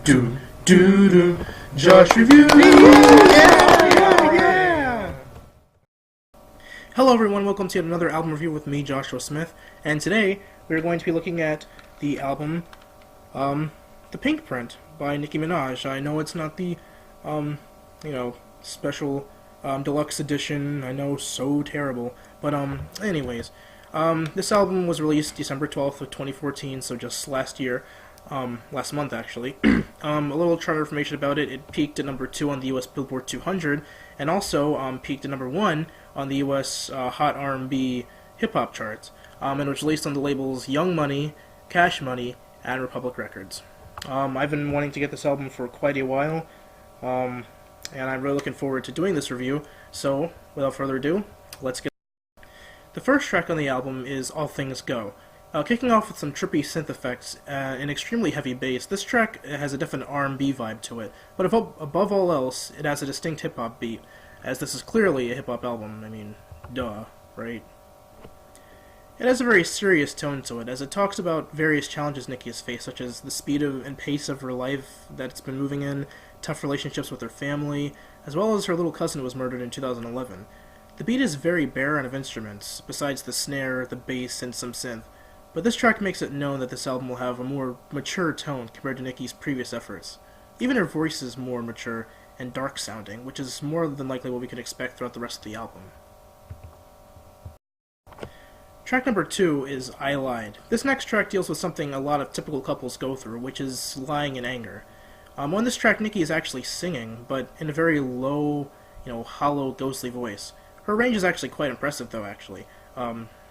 do do do. Josh review. Yeah. Hello everyone, welcome to another album review with me, Joshua Smith, and today we're going to be looking at the album, The Pinkprint by Nicki Minaj. I know it's not the, special, deluxe edition. I know, so terrible, but anyways, this album was released December 12th of 2014, so just last month actually. A little chart information about it: it peaked at number 2 on the US Billboard 200, and also peaked at number 1 on the US Hot R&B Hip Hop charts, and it was released on the labels Young Money, Cash Money, and Republic Records. I've been wanting to get this album for quite a while, and I'm really looking forward to doing this review, so without further ado, let's get the first track on the album is All Things Go. Kicking off with some trippy synth effects and extremely heavy bass, this track has a definite R&B vibe to it, but above all else, it has a distinct hip-hop beat, as this is clearly a hip-hop album. I mean, duh, right? It has a very serious tone to it, as it talks about various challenges Nicki has faced, such as the speed and pace of her life that it's been moving in, tough relationships with her family, as well as her little cousin who was murdered in 2011. The beat is very barren of instruments, besides the snare, the bass, and some synth. But this track makes it known that this album will have a more mature tone compared to Nicki's previous efforts. Even her voice is more mature and dark sounding, which is more than likely what we could expect throughout the rest of the album. Track number 2 is I Lied. This next track deals with something a lot of typical couples go through, which is lying in anger. On this track, Nicki is actually singing, but in a very low, hollow, ghostly voice. Her range is actually quite impressive, though, actually.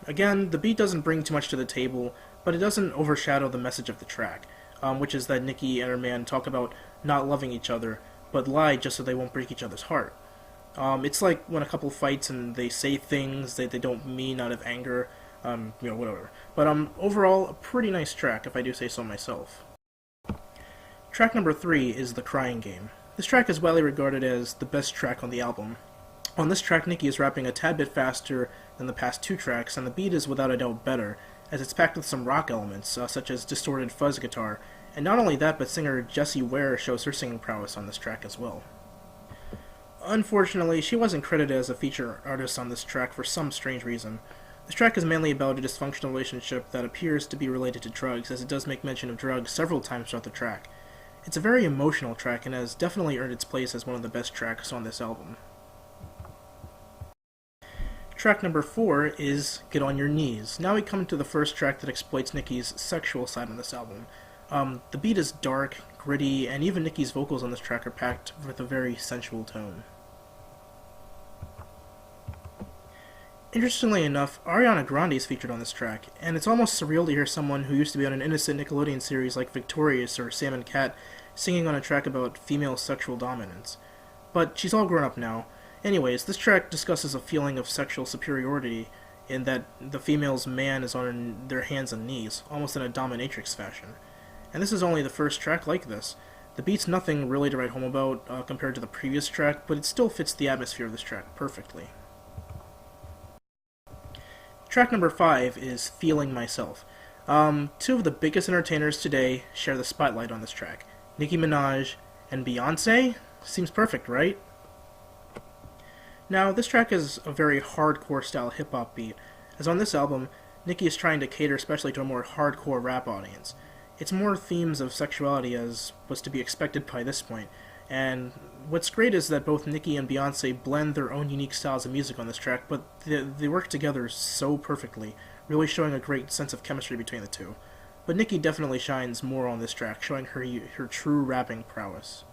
Again, the beat doesn't bring too much to the table, but it doesn't overshadow the message of the track, which is that Nicki and her man talk about not loving each other, but lie just so they won't break each other's heart. It's like when a couple fights and they say things that they don't mean out of anger, whatever. But overall, a pretty nice track, if I do say so myself. Track number 3 is The Crying Game. This track is widely regarded as the best track on the album. On this track, Nicki is rapping a tad bit faster than the past 2 tracks, and the beat is without a doubt better, as it's packed with some rock elements, such as distorted fuzz guitar, and not only that, but singer Jessie Ware shows her singing prowess on this track as well. Unfortunately, she wasn't credited as a feature artist on this track for some strange reason. This track is mainly about a dysfunctional relationship that appears to be related to drugs, as it does make mention of drugs several times throughout the track. It's a very emotional track, and has definitely earned its place as one of the best tracks on this album. Track number 4 is Get On Your Knees. Now we come to the first track that exploits Nicki's sexual side on this album. The beat is dark, gritty, and even Nicki's vocals on this track are packed with a very sensual tone. Interestingly enough, Ariana Grande is featured on this track, and it's almost surreal to hear someone who used to be on an innocent Nickelodeon series like Victorious or Sam and Cat singing on a track about female sexual dominance. But she's all grown up now. Anyways, this track discusses a feeling of sexual superiority in that the female's man is on their hands and knees, almost in a dominatrix fashion. And this is only the first track like this. The beat's nothing really to write home about compared to the previous track, but it still fits the atmosphere of this track perfectly. Track number 5 is Feeling Myself. 2 of the biggest entertainers today share the spotlight on this track. Nicki Minaj and Beyonce? Seems perfect, right? Now, this track is a very hardcore style hip-hop beat, as on this album, Nicki is trying to cater especially to a more hardcore rap audience. It's more themes of sexuality as was to be expected by this point, and what's great is that both Nicki and Beyonce blend their own unique styles of music on this track, but they work together so perfectly, really showing a great sense of chemistry between the two. But Nicki definitely shines more on this track, showing her true rapping prowess.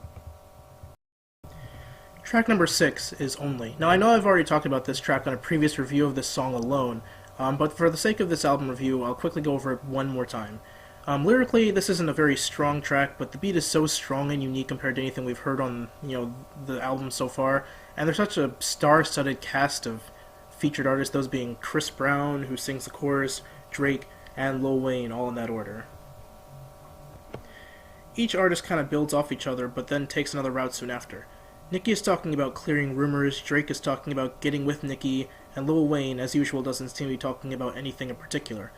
Track number 6 is Only. Now, I know I've already talked about this track on a previous review of this song alone, but for the sake of this album review, I'll quickly go over it one more time. Lyrically, this isn't a very strong track, but the beat is so strong and unique compared to anything we've heard on, the album so far, and there's such a star-studded cast of featured artists, those being Chris Brown, who sings the chorus, Drake, and Lil Wayne, all in that order. Each artist kind of builds off each other, but then takes another route soon after. Nicki is talking about clearing rumors, Drake is talking about getting with Nicki, and Lil Wayne, as usual, doesn't seem to be talking about anything in particular.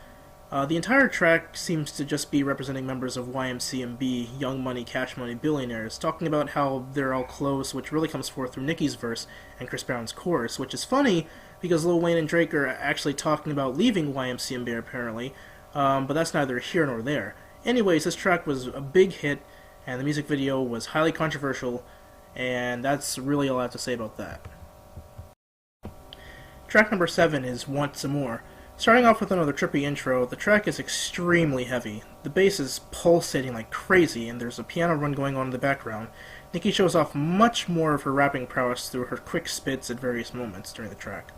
The entire track seems to just be representing members of YMCMB, Young Money, Cash Money billionaires, talking about how they're all close, which really comes forth through Nicki's verse and Chris Brown's chorus, which is funny because Lil Wayne and Drake are actually talking about leaving YMCMB apparently, but that's neither here nor there. Anyways, this track was a big hit, and the music video was highly controversial, and that's really all I have to say about that. Track number 7 is Want Some More. Starting off with another trippy intro, the track is extremely heavy. The bass is pulsating like crazy, and there's a piano run going on in the background. Nicki shows off much more of her rapping prowess through her quick spits at various moments during the track.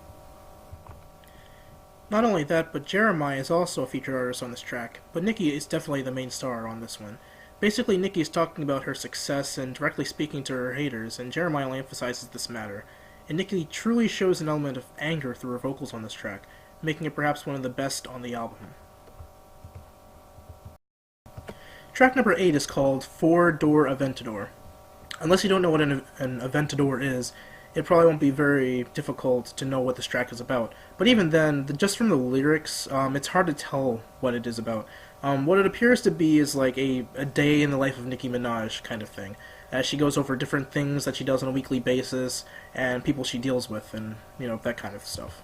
Not only that, but Jeremiah is also a featured artist on this track, but Nicki is definitely the main star on this one. Basically, Nicki is talking about her success and directly speaking to her haters, and Jeremiah only emphasizes this matter. And Nicki truly shows an element of anger through her vocals on this track, making it perhaps one of the best on the album. Track number 8 is called Four-Door Aventador. Unless you don't know what an Aventador is, it probably won't be very difficult to know what this track is about. But even then, just from the lyrics, it's hard to tell what it is about. What it appears to be is like a day in the life of Nicki Minaj kind of thing, as she goes over different things that she does on a weekly basis, and people she deals with, and, that kind of stuff.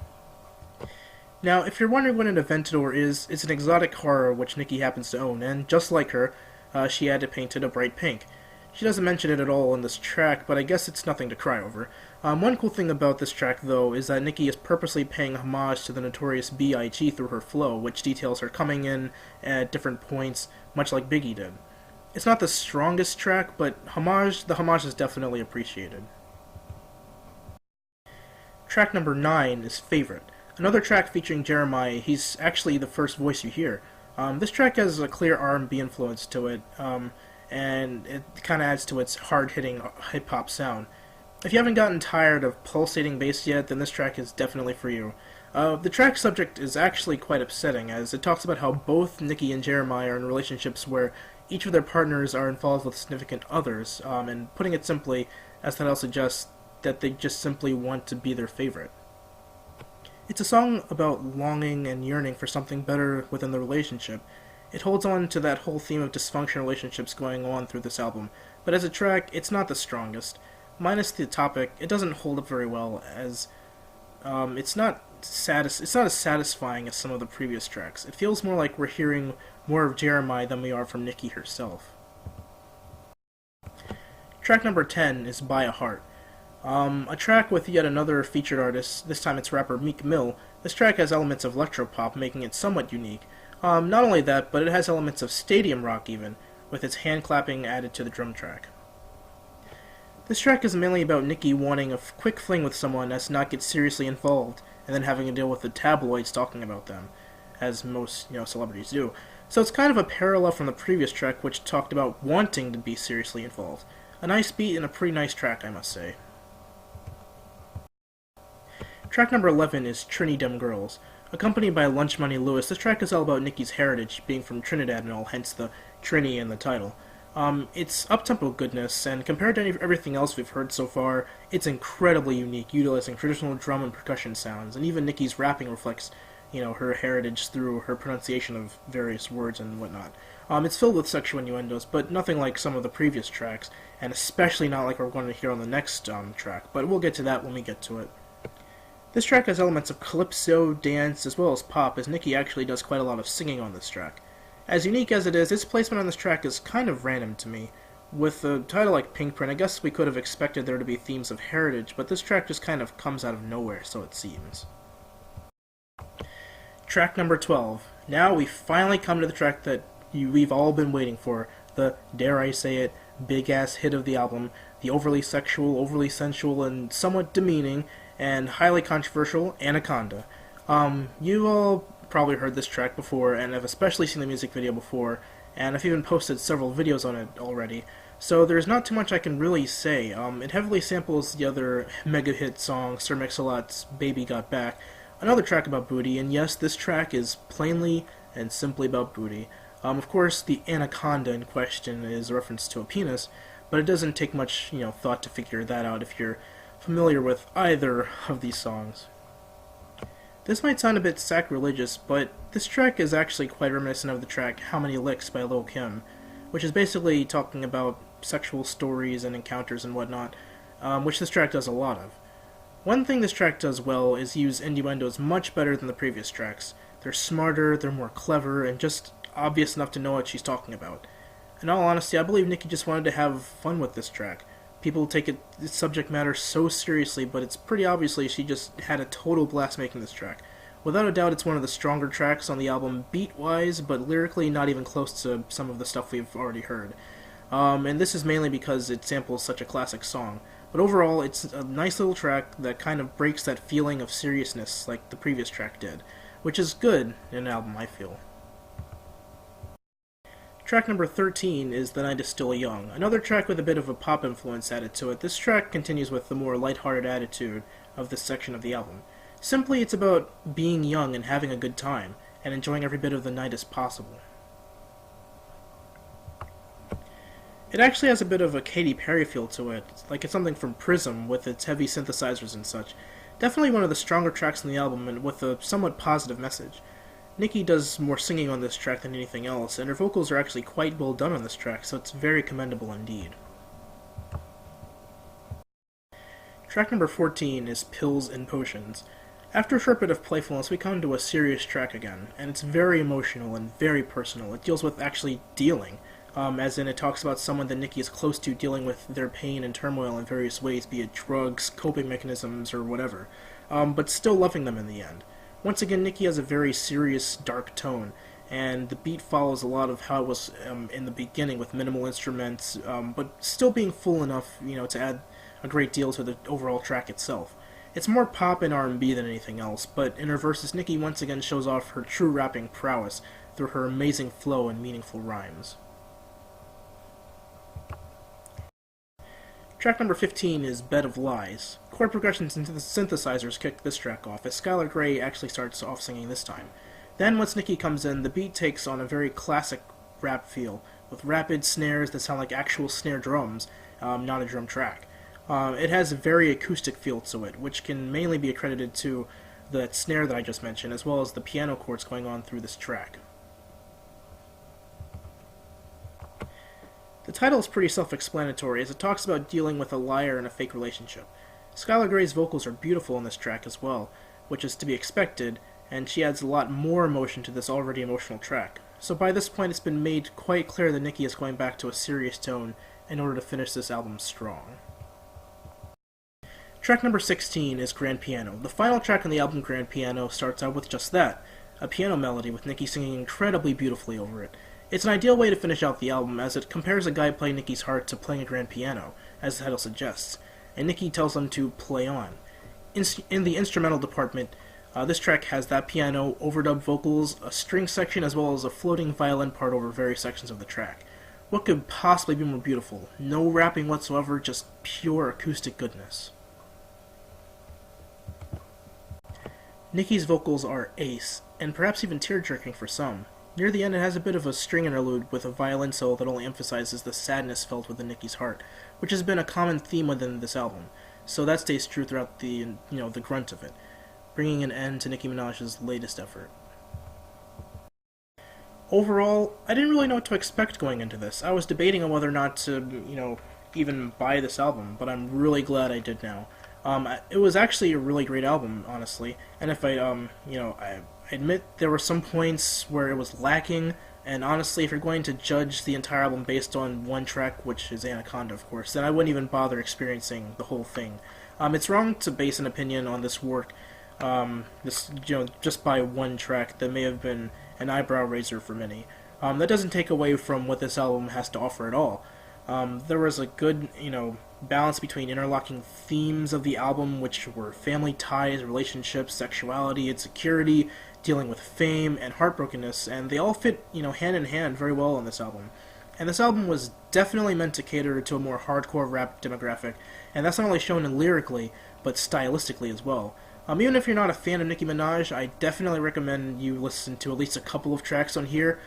Now, if you're wondering what an Aventador is, it's an exotic car which Nicki happens to own, and just like her, she had it painted a bright pink. She doesn't mention it at all in this track, but I guess it's nothing to cry over. One cool thing about this track, though, is that Nicki is purposely paying homage to the notorious B.I.G. through her flow, which details her coming in at different points, much like Biggie did. It's not the strongest track, but the homage is definitely appreciated. Track number 9 is Favorite. Another track featuring Jeremiah. He's actually the first voice you hear. This track has a clear R&B influence to it, and it kind of adds to its hard-hitting hip-hop sound. If you haven't gotten tired of pulsating bass yet, then this track is definitely for you. The track subject is actually quite upsetting, as it talks about how both Nicki and Jeremiah are in relationships where each of their partners are involved with significant others, and putting it simply, as the title suggests, that they just simply want to be their favorite. It's a song about longing and yearning for something better within the relationship. It holds on to that whole theme of dysfunctional relationships going on through this album, but as a track, it's not the strongest. Minus the topic, it doesn't hold up very well, as it's not as satisfying as some of the previous tracks. It feels more like we're hearing more of Jeremiah than we are from Nicki herself. Track number 10 is Buy a Heart. A track with yet another featured artist, this time it's rapper Meek Mill. This track has elements of electropop, making it somewhat unique. Not only that, but it has elements of stadium rock even, with its hand clapping added to the drum track. This track is mainly about Nicki wanting a quick fling with someone as to not get seriously involved, and then having to deal with the tabloids talking about them, as most, celebrities do. So it's kind of a parallel from the previous track, which talked about wanting to be seriously involved. A nice beat and a pretty nice track, I must say. Track number 11 is Trini Dem Girls. Accompanied by Lunch Money Lewis, this track is all about Nicki's heritage, being from Trinidad and all, hence the Trini in the title. It's up-tempo goodness, and compared to everything else we've heard so far, it's incredibly unique, utilizing traditional drum and percussion sounds, and even Nicki's rapping reflects, her heritage through her pronunciation of various words and whatnot. It's filled with sexual innuendos, but nothing like some of the previous tracks, and especially not like we're going to hear on the next track, but we'll get to that when we get to it. This track has elements of calypso, dance, as well as pop, as Nicki actually does quite a lot of singing on this track. As unique as it is, its placement on this track is kind of random to me. With a title like Pinkprint, I guess we could have expected there to be themes of heritage, but this track just kind of comes out of nowhere, so it seems. Track number 12. Now we finally come to the track that we've all been waiting for, the, dare I say it, big-ass hit of the album, the overly sexual, overly sensual, and somewhat demeaning, and highly controversial Anaconda. You all probably heard this track before, and have especially seen the music video before, and I've even posted several videos on it already, so there's not too much I can really say. It heavily samples the other mega hit song, Sir Mix-a-Lot's Baby Got Back, another track about booty, and yes, this track is plainly and simply about booty. Of course, the Anaconda in question is a reference to a penis, but it doesn't take much, thought to figure that out if you're familiar with either of these songs. This might sound a bit sacrilegious, but this track is actually quite reminiscent of the track How Many Licks by Lil' Kim, which is basically talking about sexual stories and encounters and whatnot, which this track does a lot of. One thing this track does well is use innuendos much better than the previous tracks. They're smarter, they're more clever, and just obvious enough to know what she's talking about. In all honesty, I believe Nicki just wanted to have fun with this track. People take its subject matter so seriously, but it's pretty obviously she just had a total blast making this track. Without a doubt, it's one of the stronger tracks on the album beat-wise, but lyrically not even close to some of the stuff we've already heard. And this is mainly because it samples such a classic song. But overall, it's a nice little track that kind of breaks that feeling of seriousness like the previous track did, which is good in an album, I feel. Track number 13 is The Night Is Still Young, another track with a bit of a pop influence added to it. This track continues with the more lighthearted attitude of this section of the album. Simply, it's about being young and having a good time, and enjoying every bit of the night as possible. It actually has a bit of a Katy Perry feel to it, like it's something from Prism with its heavy synthesizers and such. Definitely one of the stronger tracks on the album, and with a somewhat positive message. Nicki does more singing on this track than anything else, and her vocals are actually quite well done on this track, so it's very commendable indeed. Track number 14 is Pills and Potions. After a short bit of playfulness, we come to a serious track again, and it's very emotional and very personal. It deals with actually dealing, as in it talks about someone that Nicki is close to dealing with their pain and turmoil in various ways, be it drugs, coping mechanisms, or whatever, but still loving them in the end. Once again, Nicki has a very serious, dark tone, and the beat follows a lot of how it was in the beginning with minimal instruments, but still being full enough, to add a great deal to the overall track itself. It's more pop and R&B than anything else, but in her verses, Nicki once again shows off her true rapping prowess through her amazing flow and meaningful rhymes. Track number 15 is Bed of Lies. Chord progressions into the synthesizers kick this track off, as Skylar Grey actually starts off singing this time. Then, once Nicki comes in, the beat takes on a very classic rap feel, with rapid snares that sound like actual snare drums, not a drum track. It has a very acoustic feel to it, which can mainly be accredited to that snare that I just mentioned, as well as the piano chords going on through this track. The title is pretty self-explanatory, as it talks about dealing with a liar in a fake relationship. Skylar Grey's vocals are beautiful in this track as well, which is to be expected, and she adds a lot more emotion to this already emotional track. So by this point, it's been made quite clear that Nicki is going back to a serious tone in order to finish this album strong. Track number 16 is Grand Piano. The final track on the album, Grand Piano, starts out with just that, a piano melody with Nicki singing incredibly beautifully over it. It's an ideal way to finish out the album, as it compares a guy playing Nicki's heart to playing a grand piano, as the title suggests, and Nicki tells him to play on. In the instrumental department, this track has that piano, overdub vocals, a string section, as well as a floating violin part over various sections of the track. What could possibly be more beautiful? No rapping whatsoever, just pure acoustic goodness. Nicki's vocals are ace, and perhaps even tear-jerking for some. Near the end, it has a bit of a string interlude with a violin solo that only emphasizes the sadness felt within Nicki's heart, which has been a common theme within this album, so that stays true throughout the grunt of it, bringing an end to Nicki Minaj's latest effort. Overall, I didn't really know what to expect going into this. I was debating on whether or not to, even buy this album, but I'm really glad I did now. It was actually a really great album, honestly, and if I admit there were some points where it was lacking, and honestly, if you're going to judge the entire album based on one track, which is Anaconda, of course, then I wouldn't even bother experiencing the whole thing. It's wrong to base an opinion on this work, just by one track that may have been an eyebrow raiser for many. That doesn't take away from what this album has to offer at all. There was a good, balance between interlocking themes of the album, which were family ties, relationships, sexuality, insecurity, dealing with fame, and heartbrokenness, and they all fit, hand in hand very well on this album. And this album was definitely meant to cater to a more hardcore rap demographic, and that's not only shown in lyrically, but stylistically as well. Even if you're not a fan of Nicki Minaj, I definitely recommend you listen to at least a couple of tracks on here.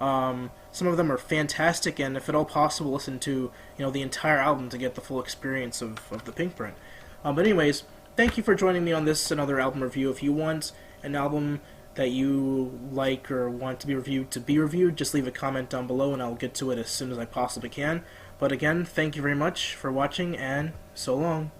Some of them are fantastic, and if at all possible, listen to the entire album to get the full experience of the Pinkprint. But anyways, thank you for joining me on this and other album review. If you want an album that you like or want to be reviewed, just leave a comment down below and I'll get to it as soon as I possibly can. But again, thank you very much for watching, and so long.